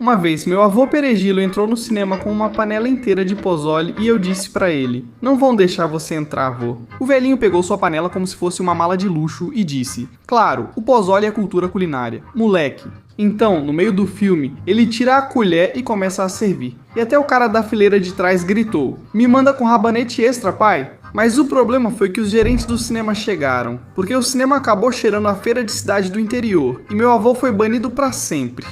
Uma vez, meu avô Perejilo entrou no cinema com uma panela inteira de pozole e eu disse pra ele: "Não vão deixar você entrar, avô." O velhinho pegou sua panela como se fosse uma mala de luxo e disse: "Claro, o pozole é cultura culinária. Moleque." Então, no meio do filme, ele tira a colher e começa a servir. E até o cara da fileira de trás gritou: "Me manda com rabanete extra, pai." Mas o problema foi que os gerentes do cinema chegaram, porque o cinema acabou cheirando a feira de cidade do interior e meu avô foi banido pra sempre.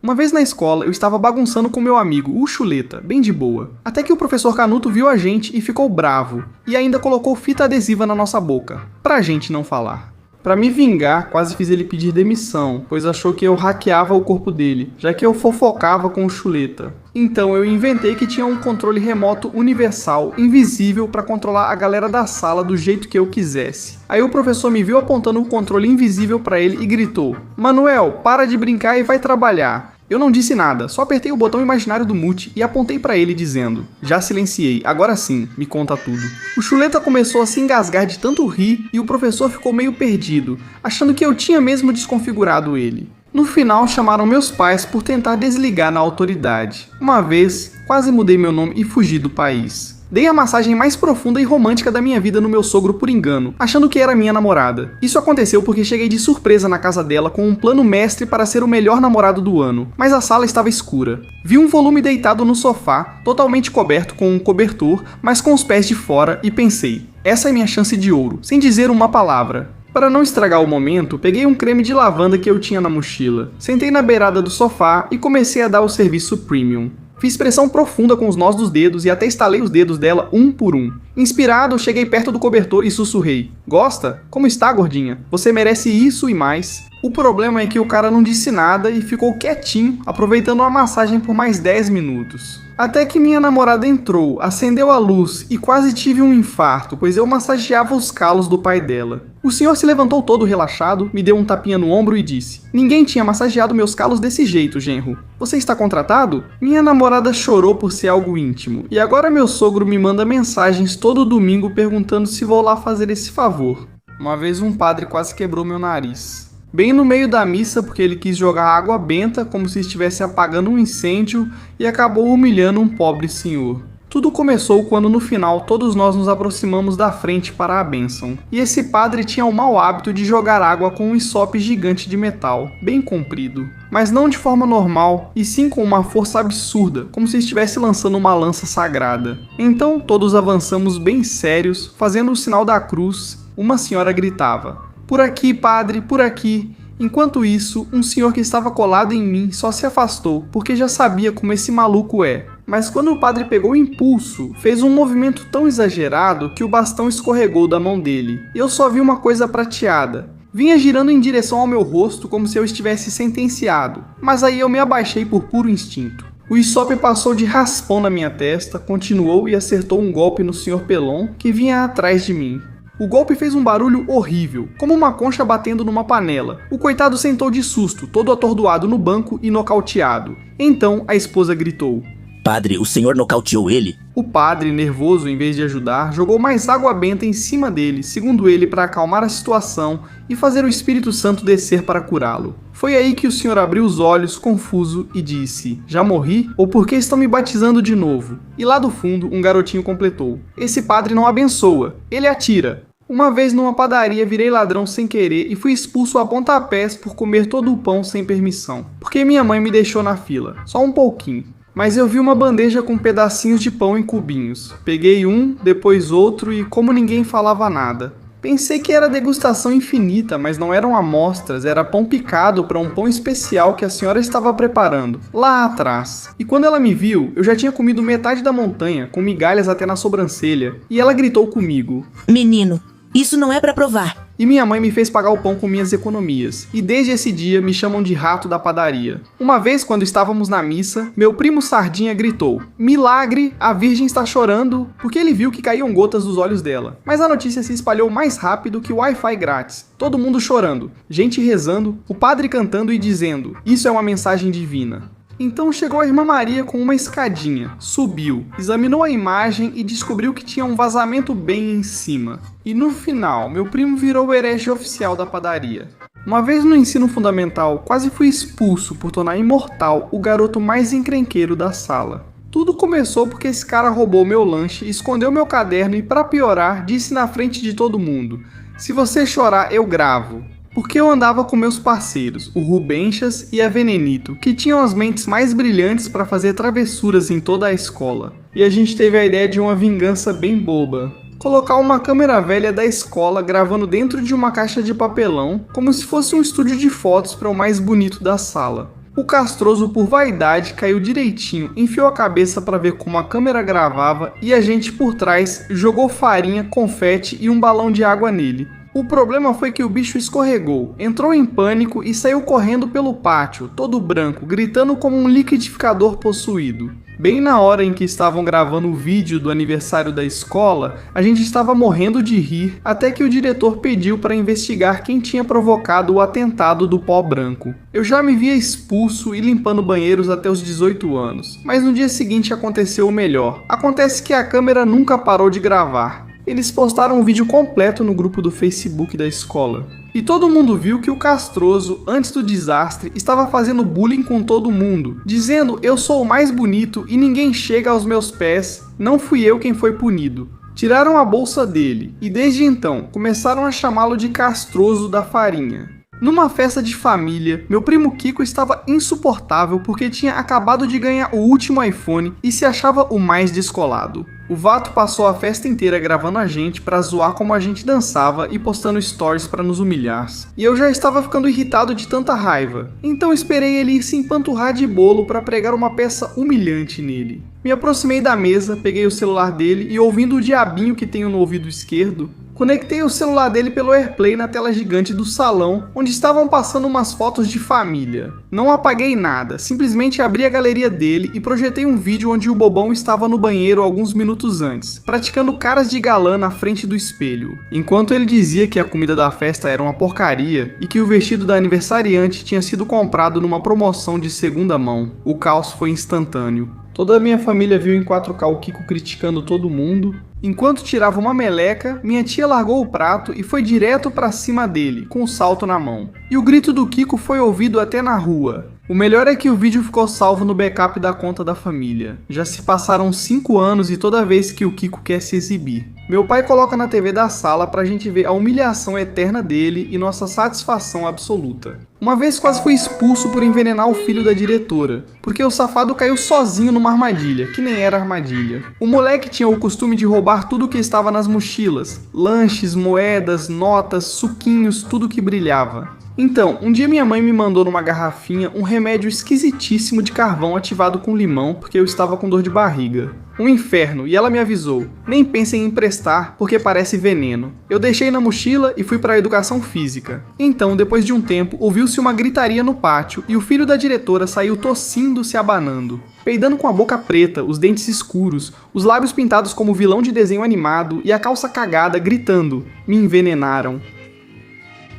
Uma vez na escola, eu estava bagunçando com meu amigo, o Chuleta, bem de boa. Até que o professor Canuto viu a gente e ficou bravo, e ainda colocou fita adesiva na nossa boca, pra gente não falar. Pra me vingar, quase fiz ele pedir demissão, pois achou que eu hackeava o corpo dele, já que eu fofocava com o Chuleta. Então eu inventei que tinha um controle remoto universal, invisível, pra controlar a galera da sala do jeito que eu quisesse. Aí o professor me viu apontando o controle invisível pra ele e gritou: "Manuel, para de brincar e vai trabalhar." Eu não disse nada, só apertei o botão imaginário do mute e apontei pra ele dizendo: "Já silenciei, agora sim, me conta tudo." O Chuleta começou a se engasgar de tanto rir e o professor ficou meio perdido, achando que eu tinha mesmo desconfigurado ele. No final, chamaram meus pais por tentar desligar na autoridade. Uma vez, quase mudei meu nome e fugi do país. Dei a massagem mais profunda e romântica da minha vida no meu sogro por engano, achando que era minha namorada. Isso aconteceu porque cheguei de surpresa na casa dela com um plano mestre para ser o melhor namorado do ano, mas a sala estava escura. Vi um volume deitado no sofá, totalmente coberto com um cobertor, mas com os pés de fora, e pensei: essa é minha chance de ouro, sem dizer uma palavra. Para não estragar o momento, peguei um creme de lavanda que eu tinha na mochila, sentei na beirada do sofá e comecei a dar o serviço premium. Fiz pressão profunda com os nós dos dedos e até estalei os dedos dela um por um. Inspirado, cheguei perto do cobertor e sussurrei: "Gosta? Como está, gordinha? Você merece isso e mais." O problema é que o cara não disse nada e ficou quietinho, aproveitando a massagem por mais 10 minutos. Até que minha namorada entrou, acendeu a luz e quase tive um infarto, pois eu massageava os calos do pai dela. O senhor se levantou todo relaxado, me deu um tapinha no ombro e disse: "Ninguém tinha massageado meus calos desse jeito, genro. Você está contratado?" Minha namorada chorou por ser algo íntimo, e agora meu sogro me manda mensagens todo domingo perguntando se vou lá fazer esse favor. Uma vez um padre quase quebrou meu nariz. Bem no meio da missa, porque ele quis jogar água benta como se estivesse apagando um incêndio e acabou humilhando um pobre senhor. Tudo começou quando no final todos nós nos aproximamos da frente para a bênção. E esse padre tinha o mau hábito de jogar água com um ensope gigante de metal, bem comprido. Mas não de forma normal, e sim com uma força absurda, como se estivesse lançando uma lança sagrada. Então todos avançamos bem sérios, fazendo o sinal da cruz. Uma senhora gritava: "Por aqui, padre, por aqui." Enquanto isso, um senhor que estava colado em mim só se afastou, porque já sabia como esse maluco é. Mas quando o padre pegou o impulso, fez um movimento tão exagerado que o bastão escorregou da mão dele. E eu só vi uma coisa prateada. Vinha girando em direção ao meu rosto como se eu estivesse sentenciado, mas aí eu me abaixei por puro instinto. O ensope passou de raspão na minha testa, continuou e acertou um golpe no Sr. Pelon, que vinha atrás de mim. O golpe fez um barulho horrível, como uma concha batendo numa panela. O coitado sentou de susto, todo atordoado no banco e nocauteado. Então a esposa gritou: "Padre, o senhor nocauteou ele?" O padre, nervoso em vez de ajudar, jogou mais água benta em cima dele, segundo ele, para acalmar a situação e fazer o Espírito Santo descer para curá-lo. Foi aí que o senhor abriu os olhos, confuso, e disse: "Já morri? Ou por que estão me batizando de novo?" E lá do fundo, um garotinho completou: "Esse padre não abençoa, ele atira." Uma vez numa padaria virei ladrão sem querer e fui expulso a pontapés por comer todo o pão sem permissão, porque minha mãe me deixou na fila, só um pouquinho. Mas eu vi uma bandeja com pedacinhos de pão em cubinhos. Peguei um, depois outro e como ninguém falava nada. Pensei que era degustação infinita, mas não eram amostras, era pão picado para um pão especial que a senhora estava preparando, lá atrás. E quando ela me viu, eu já tinha comido metade da montanha, com migalhas até na sobrancelha, e ela gritou comigo: "Menino, isso não é pra provar." E minha mãe me fez pagar o pão com minhas economias, e desde esse dia me chamam de rato da padaria. Uma vez, quando estávamos na missa, meu primo Sardinha gritou: "Milagre, a Virgem está chorando", porque ele viu que caíam gotas dos olhos dela. Mas a notícia se espalhou mais rápido que o Wi-Fi grátis. Todo mundo chorando, gente rezando, o padre cantando e dizendo: "Isso é uma mensagem divina." Então chegou a irmã Maria com uma escadinha, subiu, examinou a imagem e descobriu que tinha um vazamento bem em cima. E no final, meu primo virou o herege oficial da padaria. Uma vez no ensino fundamental, quase fui expulso por tornar imortal o garoto mais encrenqueiro da sala. Tudo começou porque esse cara roubou meu lanche, escondeu meu caderno e, pra piorar, disse na frente de todo mundo: "Se você chorar, eu gravo." Porque eu andava com meus parceiros, o Rubenchas e a Venenito, que tinham as mentes mais brilhantes para fazer travessuras em toda a escola. E a gente teve a ideia de uma vingança bem boba. Colocar uma câmera velha da escola gravando dentro de uma caixa de papelão, como se fosse um estúdio de fotos para o mais bonito da sala. O Castroso, por vaidade, caiu direitinho, enfiou a cabeça para ver como a câmera gravava e a gente por trás jogou farinha, confete e um balão de água nele. O problema foi que o bicho escorregou, entrou em pânico e saiu correndo pelo pátio, todo branco, gritando como um liquidificador possuído. Bem na hora em que estavam gravando o vídeo do aniversário da escola, a gente estava morrendo de rir, até que o diretor pediu para investigar quem tinha provocado o atentado do pó branco. Eu já me via expulso e limpando banheiros até os 18 anos, mas no dia seguinte aconteceu o melhor. Acontece que a câmera nunca parou de gravar. Eles postaram um vídeo completo no grupo do Facebook da escola. E todo mundo viu que o Castroso, antes do desastre, estava fazendo bullying com todo mundo, dizendo: "Eu sou o mais bonito e ninguém chega aos meus pés, não fui eu quem foi punido." Tiraram a bolsa dele e desde então começaram a chamá-lo de Castroso da Farinha. Numa festa de família, meu primo Kiko estava insuportável porque tinha acabado de ganhar o último iPhone e se achava o mais descolado. O Vato passou a festa inteira gravando a gente pra zoar como a gente dançava e postando stories pra nos humilhar. E eu já estava ficando irritado de tanta raiva, então esperei ele ir se empanturrar de bolo pra pregar uma peça humilhante nele. Me aproximei da mesa, peguei o celular dele e, ouvindo o diabinho que tenho no ouvido esquerdo, conectei o celular dele pelo AirPlay na tela gigante do salão, onde estavam passando umas fotos de família. Não apaguei nada, simplesmente abri a galeria dele e projetei um vídeo onde o bobão estava no banheiro alguns minutos antes, praticando caras de galã na frente do espelho. Enquanto ele dizia que a comida da festa era uma porcaria e que o vestido da aniversariante tinha sido comprado numa promoção de segunda mão, o caos foi instantâneo. Toda a minha família viu em 4K o Kiko criticando todo mundo. Enquanto tirava uma meleca, minha tia largou o prato e foi direto pra cima dele, com um salto na mão. E o grito do Kiko foi ouvido até na rua. O melhor é que o vídeo ficou salvo no backup da conta da família. Já se passaram 5 anos e toda vez que o Kiko quer se exibir. Meu pai coloca na TV da sala pra gente ver a humilhação eterna dele e nossa satisfação absoluta. Uma vez quase fui expulso por envenenar o filho da diretora, porque o safado caiu sozinho numa armadilha, que nem era armadilha. O moleque tinha o costume de roubar tudo que estava nas mochilas, lanches, moedas, notas, suquinhos, tudo que brilhava. Então, um dia minha mãe me mandou numa garrafinha um remédio esquisitíssimo de carvão ativado com limão porque eu estava com dor de barriga. Um inferno, e ela me avisou: nem pensem em emprestar porque parece veneno. Eu deixei na mochila e fui para a educação física. Então, depois de um tempo, ouviu-se uma gritaria no pátio e o filho da diretora saiu tossindo, se abanando, peidando com a boca preta, os dentes escuros, os lábios pintados como vilão de desenho animado e a calça cagada, gritando: "Me envenenaram."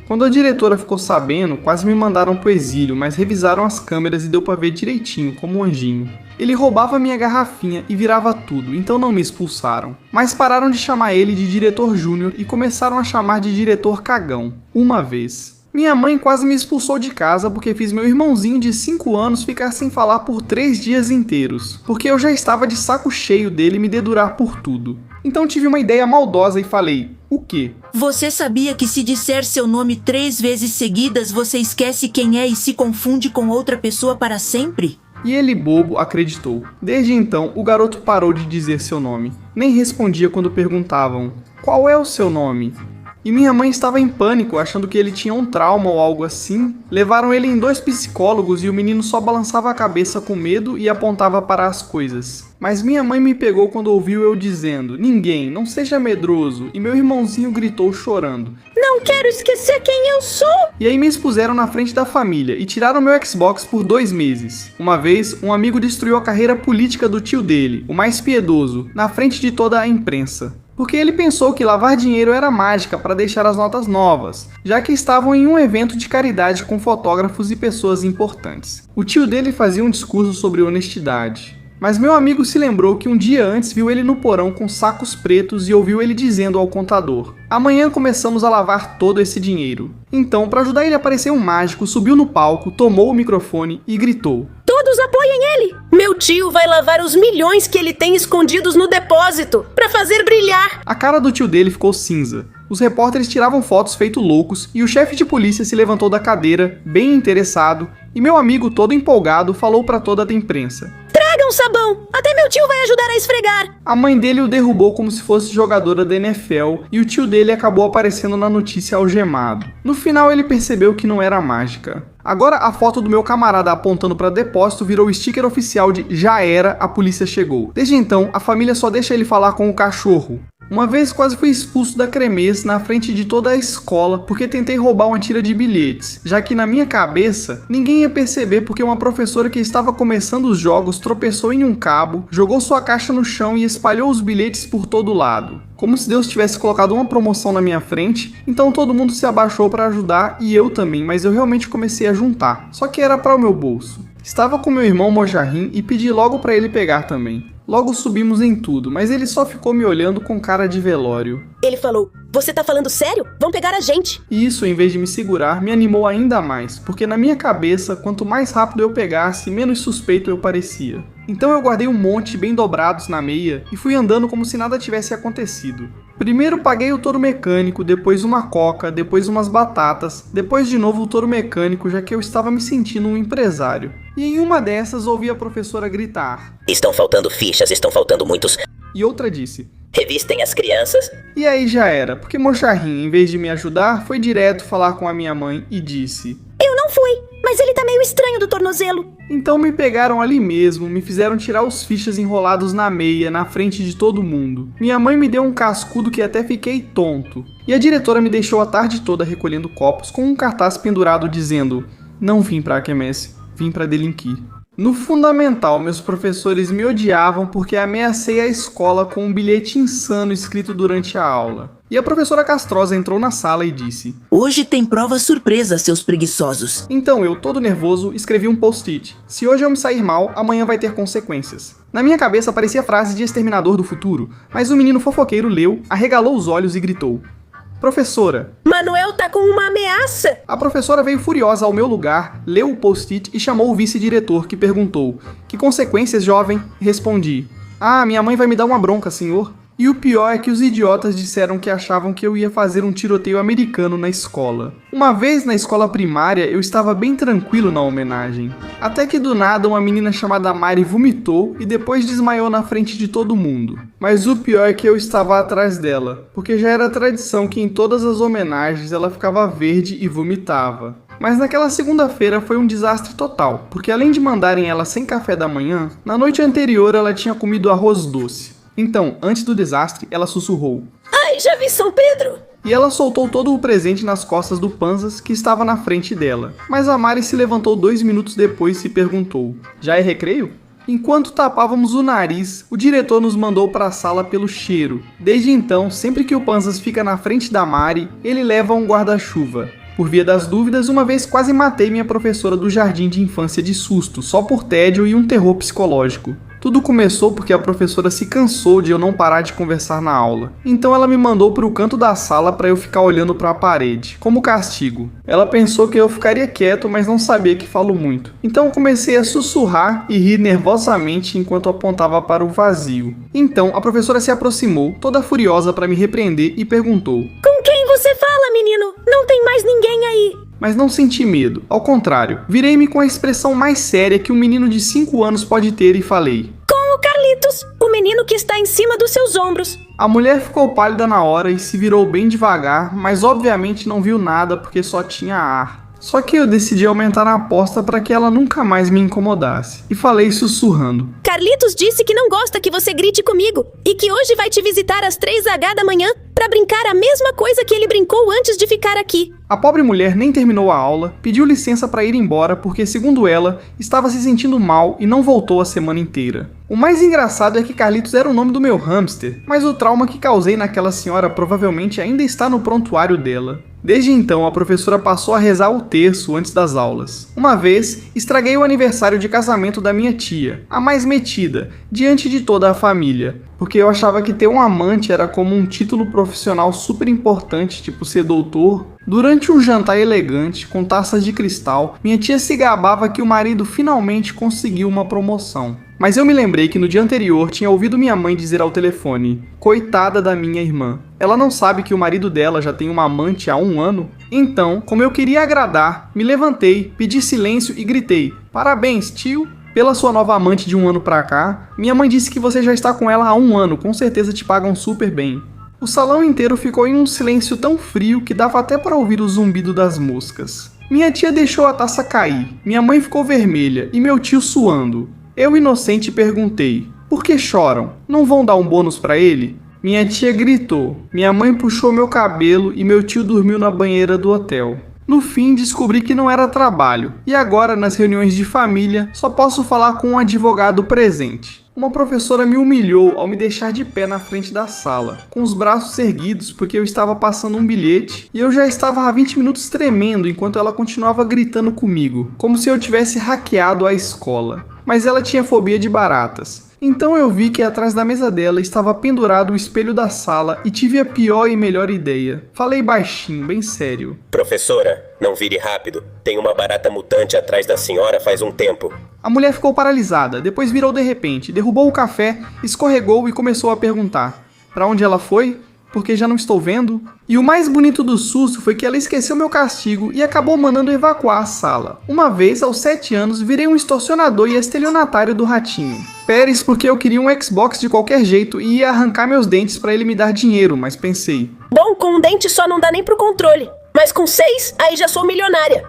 Quando a diretora ficou sabendo, quase me mandaram pro exílio, mas revisaram as câmeras e deu pra ver direitinho, como um anjinho. Ele roubava minha garrafinha e virava tudo, então não me expulsaram. Mas pararam de chamar ele de diretor júnior e começaram a chamar de diretor cagão, uma vez. Minha mãe quase me expulsou de casa porque fiz meu irmãozinho de 5 anos ficar sem falar por 3 dias inteiros, porque eu já estava de saco cheio dele me dedurar por tudo. Então tive uma ideia maldosa e falei: "O quê? Você sabia que se disser seu nome 3 vezes seguidas, você esquece quem é e se confunde com outra pessoa para sempre?" E ele, bobo, acreditou. Desde então, o garoto parou de dizer seu nome. Nem respondia quando perguntavam: "Qual é o seu nome?" E minha mãe estava em pânico, achando que ele tinha um trauma ou algo assim. Levaram ele em 2 psicólogos e o menino só balançava a cabeça com medo e apontava para as coisas. Mas minha mãe me pegou quando ouviu eu dizendo: "Ninguém, não seja medroso", e meu irmãozinho gritou chorando: "Não quero esquecer quem eu sou!" E aí me expuseram na frente da família e tiraram meu Xbox por 2 meses. Uma vez, um amigo destruiu a carreira política do tio dele, o mais piedoso, na frente de toda a imprensa. Porque ele pensou que lavar dinheiro era mágica para deixar as notas novas, já que estavam em um evento de caridade com fotógrafos e pessoas importantes. O tio dele fazia um discurso sobre honestidade. Mas meu amigo se lembrou que um dia antes viu ele no porão com sacos pretos e ouviu ele dizendo ao contador: amanhã começamos a lavar todo esse dinheiro. Então, para ajudar ele, apareceu um mágico, subiu no palco, tomou o microfone e gritou: Todos apoiem ele! Meu tio vai lavar os milhões que ele tem escondidos no depósito pra fazer brilhar! A cara do tio dele ficou cinza. Os repórteres tiravam fotos feito loucos e o chefe de polícia se levantou da cadeira, bem interessado, e meu amigo, todo empolgado, falou para toda a imprensa: Tragam sabão! Até meu tio vai ajudar a esfregar! A mãe dele o derrubou como se fosse jogadora da NFL e o tio dele acabou aparecendo na notícia algemado. No final ele percebeu que não era mágica. Agora a foto do meu camarada apontando para depósito virou o sticker oficial de "Já era, a polícia chegou". Desde então, a família só deixa ele falar com o cachorro. Uma vez quase fui expulso da Cremês na frente de toda a escola porque tentei roubar uma tira de bilhetes, já que na minha cabeça ninguém ia perceber porque uma professora que estava começando os jogos tropeçou em um cabo, jogou sua caixa no chão e espalhou os bilhetes por todo lado. Como se Deus tivesse colocado uma promoção na minha frente, então todo mundo se abaixou para ajudar e eu também, mas eu realmente comecei a juntar, só que era para o meu bolso. Estava com meu irmão Mojarrim e pedi logo para ele pegar também. Logo subimos em tudo, mas ele só ficou me olhando com cara de velório. Ele falou: Você tá falando sério? Vão pegar a gente! E isso, em vez de me segurar, me animou ainda mais, porque na minha cabeça, quanto mais rápido eu pegasse, menos suspeito eu parecia. Então eu guardei um monte bem dobrados na meia e fui andando como se nada tivesse acontecido. Primeiro paguei o touro mecânico, depois uma coca, depois umas batatas, depois de novo o touro mecânico, já que eu estava me sentindo um empresário. E em uma dessas ouvi a professora gritar: Estão faltando fichas, estão faltando muitos. E outra disse: Revistem as crianças. E aí já era, porque Mojarrim, em vez de me ajudar, foi direto falar com a minha mãe e disse: Eu não fui, mas ele tá meio estranho do tornozelo. Então me pegaram ali mesmo, me fizeram tirar os fichas enrolados na meia, na frente de todo mundo. Minha mãe me deu um cascudo que até fiquei tonto. E a diretora me deixou a tarde toda recolhendo copos com um cartaz pendurado dizendo: Não vim pra quermesse, vim pra delinquir. No fundamental, meus professores me odiavam porque ameacei a escola com um bilhete insano escrito durante a aula. E a professora castrosa entrou na sala e disse: Hoje tem prova surpresa, seus preguiçosos. Então eu, todo nervoso, escrevi um post-it: Se hoje eu me sair mal, amanhã vai ter consequências. Na minha cabeça parecia frase de Exterminador do Futuro, mas o menino fofoqueiro leu, arregalou os olhos e gritou: Professora! Manuel tá com uma ameaça! A professora veio furiosa ao meu lugar, leu o post-it e chamou o vice-diretor, que perguntou: Que consequências, jovem? Respondi: Ah, minha mãe vai me dar uma bronca, senhor. E o pior é que os idiotas disseram que achavam que eu ia fazer um tiroteio americano na escola. Uma vez na escola primária, eu estava bem tranquilo na homenagem. Até que do nada uma menina chamada Mari vomitou e depois desmaiou na frente de todo mundo. Mas o pior é que eu estava atrás dela, porque já era tradição que em todas as homenagens ela ficava verde e vomitava. Mas naquela segunda-feira foi um desastre total, porque além de mandarem ela sem café da manhã, na noite anterior ela tinha comido arroz doce. Então, antes do desastre, ela sussurrou: Ai, já vi São Pedro! E ela soltou todo o presente nas costas do Panzas, que estava na frente dela. Mas a Mari se levantou 2 minutos depois e perguntou: Já é recreio? Enquanto tapávamos o nariz, o diretor nos mandou para a sala pelo cheiro. Desde então, sempre que o Panzas fica na frente da Mari, ele leva um guarda-chuva. Por via das dúvidas, uma vez quase matei minha professora do jardim de infância de susto, só por tédio e um terror psicológico. Tudo começou porque a professora se cansou de eu não parar de conversar na aula. Então ela me mandou para o canto da sala para eu ficar olhando para a parede, como castigo. Ela pensou que eu ficaria quieto, mas não sabia que falo muito. Então eu comecei a sussurrar e rir nervosamente enquanto apontava para o vazio. Então a professora se aproximou, toda furiosa para me repreender e perguntou: Com quem você fala, menino? Não tem mais ninguém aí. Mas não senti medo, ao contrário, virei-me com a expressão mais séria que um menino de 5 anos pode ter e falei: Com o Carlitos, o menino que está em cima dos seus ombros. A mulher ficou pálida na hora e se virou bem devagar, mas obviamente não viu nada porque só tinha ar. Só que eu decidi aumentar a aposta para que ela nunca mais me incomodasse, e falei sussurrando: Carlitos disse que não gosta que você grite comigo e que hoje vai te visitar às 3h da manhã para brincar a mesma coisa que ele brincou antes de ficar aqui. A pobre mulher nem terminou a aula, pediu licença para ir embora porque, segundo ela, estava se sentindo mal e não voltou a semana inteira. O mais engraçado é que Carlitos era o nome do meu hamster, mas o trauma que causei naquela senhora provavelmente ainda está no prontuário dela. Desde então, a professora passou a rezar o terço antes das aulas. Uma vez, estraguei o aniversário de casamento da minha tia, a mais metida, diante de toda a família, porque eu achava que ter um amante era como um título profissional super importante, tipo ser doutor. Durante um jantar elegante, com taças de cristal, minha tia se gabava que o marido finalmente conseguiu uma promoção. Mas eu me lembrei que no dia anterior tinha ouvido minha mãe dizer ao telefone: coitada da minha irmã. Ela não sabe que o marido dela já tem uma amante há 1 ano? Então, como eu queria agradar, me levantei, pedi silêncio e gritei: parabéns, tio! Pela sua nova amante de 1 ano pra cá, minha mãe disse que você já está com ela há 1 ano, com certeza te pagam super bem. O salão inteiro ficou em um silêncio tão frio que dava até para ouvir o zumbido das moscas. Minha tia deixou a taça cair, minha mãe ficou vermelha e meu tio suando. Eu, inocente, perguntei: por que choram? Não vão dar um bônus pra ele? Minha tia gritou, minha mãe puxou meu cabelo e meu tio dormiu na banheira do hotel. No fim, descobri que não era trabalho, e agora, nas reuniões de família, só posso falar com um advogado presente. Uma professora me humilhou ao me deixar de pé na frente da sala, com os braços erguidos porque eu estava passando um bilhete e eu já estava há 20 minutos tremendo enquanto ela continuava gritando comigo, como se eu tivesse hackeado a escola. Mas ela tinha fobia de baratas. Então eu vi que atrás da mesa dela estava pendurado o espelho da sala e tive a pior e melhor ideia. Falei baixinho, bem sério: Professora, não vire rápido. Tem uma barata mutante atrás da senhora faz um tempo. A mulher ficou paralisada, depois virou de repente, derrubou o café, escorregou e começou a perguntar: pra onde ela foi? Porque já não estou vendo. E o mais bonito do susto foi que ela esqueceu meu castigo e acabou mandando evacuar a sala. Uma vez, aos 7 anos, virei um extorsionador e estelionatário do ratinho. Pérez, porque eu queria um Xbox de qualquer jeito e ia arrancar meus dentes pra ele me dar dinheiro, mas pensei: Bom, com um dente só não dá nem pro controle. Mas com 6, aí já sou milionária.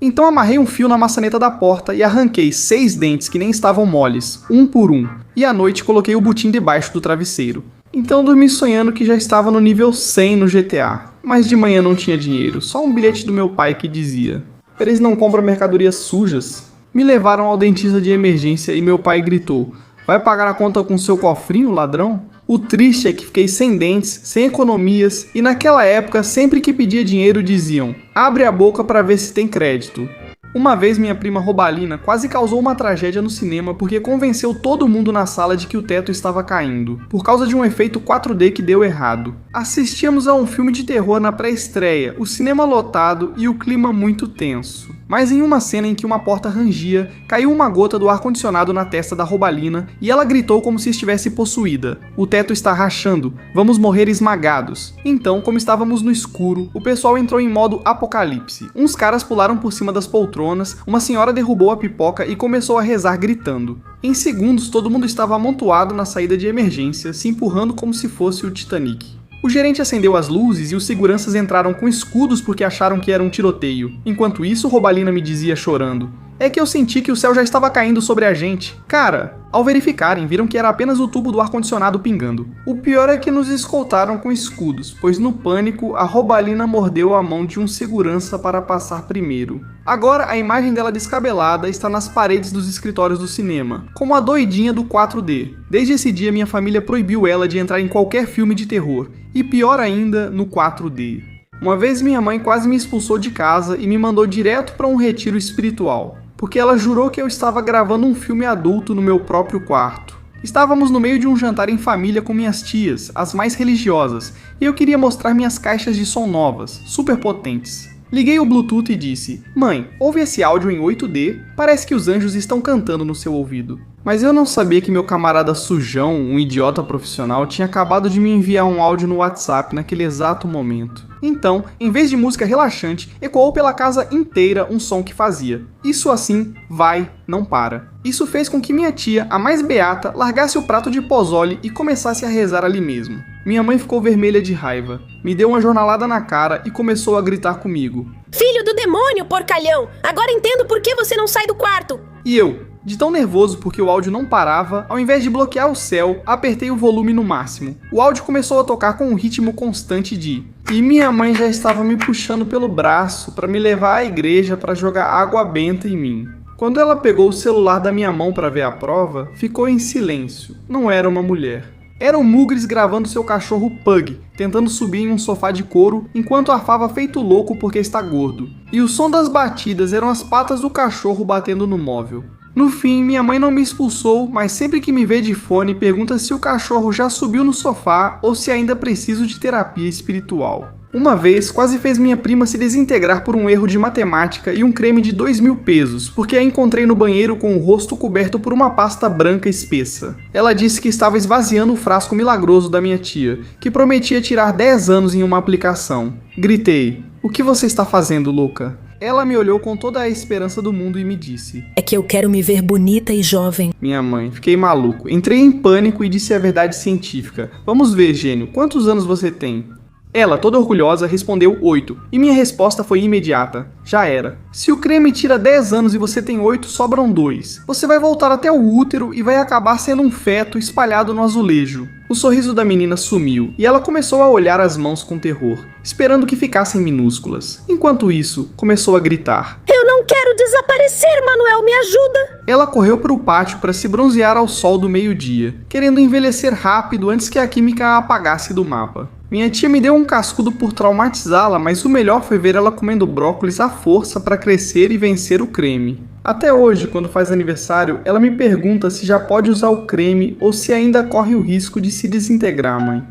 Então amarrei um fio na maçaneta da porta e arranquei 6 dentes que nem estavam moles, um por um. E à noite coloquei o butim debaixo do travesseiro. Então dormi sonhando que já estava no nível 100 no GTA. Mas de manhã não tinha dinheiro, só um bilhete do meu pai que dizia: Pérez não compra mercadorias sujas. Me levaram ao dentista de emergência e meu pai gritou: vai pagar a conta com seu cofrinho, ladrão? O triste é que fiquei sem dentes, sem economias, e naquela época sempre que pedia dinheiro diziam: abre a boca para ver se tem crédito. Uma vez minha prima Robalina quase causou uma tragédia no cinema porque convenceu todo mundo na sala de que o teto estava caindo, por causa de um efeito 4D que deu errado. Assistíamos a um filme de terror na pré-estreia, o cinema lotado e o clima muito tenso. Mas em uma cena em que uma porta rangia, caiu uma gota do ar-condicionado na testa da Robalina e ela gritou como se estivesse possuída: o teto está rachando, vamos morrer esmagados. Então, como estávamos no escuro, o pessoal entrou em modo apocalipse. Uns caras pularam por cima das poltronas, uma senhora derrubou a pipoca e começou a rezar gritando. Em segundos, todo mundo estava amontoado na saída de emergência, se empurrando como se fosse o Titanic. O gerente acendeu as luzes e os seguranças entraram com escudos porque acharam que era um tiroteio. Enquanto isso, Robalina me dizia chorando: é que eu senti que o céu já estava caindo sobre a gente. Cara, ao verificarem, viram que era apenas o tubo do ar-condicionado pingando. O pior é que nos escoltaram com escudos, pois no pânico, a Robalina mordeu a mão de um segurança para passar primeiro. Agora, a imagem dela descabelada está nas paredes dos escritórios do cinema, como a doidinha do 4D. Desde esse dia, minha família proibiu ela de entrar em qualquer filme de terror, e pior ainda, no 4D. Uma vez minha mãe quase me expulsou de casa e me mandou direto para um retiro espiritual, porque ela jurou que eu estava gravando um filme adulto no meu próprio quarto. Estávamos no meio de um jantar em família com minhas tias, as mais religiosas, e eu queria mostrar minhas caixas de som novas, super potentes. Liguei o Bluetooth e disse: mãe, ouve esse áudio em 8D? Parece que os anjos estão cantando no seu ouvido. Mas eu não sabia que meu camarada sujão, um idiota profissional, tinha acabado de me enviar um áudio no WhatsApp naquele exato momento. Então, em vez de música relaxante, ecoou pela casa inteira um som que fazia: isso assim, vai, não para. Isso fez com que minha tia, a mais beata, largasse o prato de pozole e começasse a rezar ali mesmo. Minha mãe ficou vermelha de raiva, me deu uma jornalada na cara e começou a gritar comigo: Filho do demônio, porcalhão! Agora entendo por que você não sai do quarto! E eu, de tão nervoso porque o áudio não parava, ao invés de bloquear o céu, apertei o volume no máximo. O áudio começou a tocar com um ritmo constante de... E minha mãe já estava me puxando pelo braço para me levar à igreja para jogar água benta em mim. Quando ela pegou o celular da minha mão para ver a prova, ficou em silêncio. Não era uma mulher. Era o Mugres gravando seu cachorro Pug, tentando subir em um sofá de couro, enquanto arfava feito louco porque está gordo. E o som das batidas eram as patas do cachorro batendo no móvel. No fim, minha mãe não me expulsou, mas sempre que me vê de fone pergunta se o cachorro já subiu no sofá ou se ainda preciso de terapia espiritual. Uma vez, quase fez minha prima se desintegrar por um erro de matemática e um creme de 2.000 pesos, porque a encontrei no banheiro com o rosto coberto por uma pasta branca espessa. Ela disse que estava esvaziando o frasco milagroso da minha tia, que prometia tirar 10 anos em uma aplicação. Gritei: "O que você está fazendo, louca?" Ela me olhou com toda a esperança do mundo e me disse: É que eu quero me ver bonita e jovem. Minha mãe, fiquei maluco. Entrei em pânico e disse a verdade científica. Vamos ver, gênio, quantos anos você tem? Ela, toda orgulhosa, respondeu 8, e minha resposta foi imediata. Já era. Se o creme tira 10 anos e você tem 8, sobram 2. Você vai voltar até o útero e vai acabar sendo um feto espalhado no azulejo. O sorriso da menina sumiu, e ela começou a olhar as mãos com terror, esperando que ficassem minúsculas. Enquanto isso, começou a gritar: Eu não quero desaparecer, Manuel, me ajuda! Ela correu para o pátio para se bronzear ao sol do meio-dia, querendo envelhecer rápido antes que a química a apagasse do mapa. Minha tia me deu um cascudo por traumatizá-la, mas o melhor foi ver ela comendo brócolis à força para crescer e vencer o creme. Até hoje, quando faz aniversário, ela me pergunta se já pode usar o creme ou se ainda corre o risco de se desintegrar, mãe.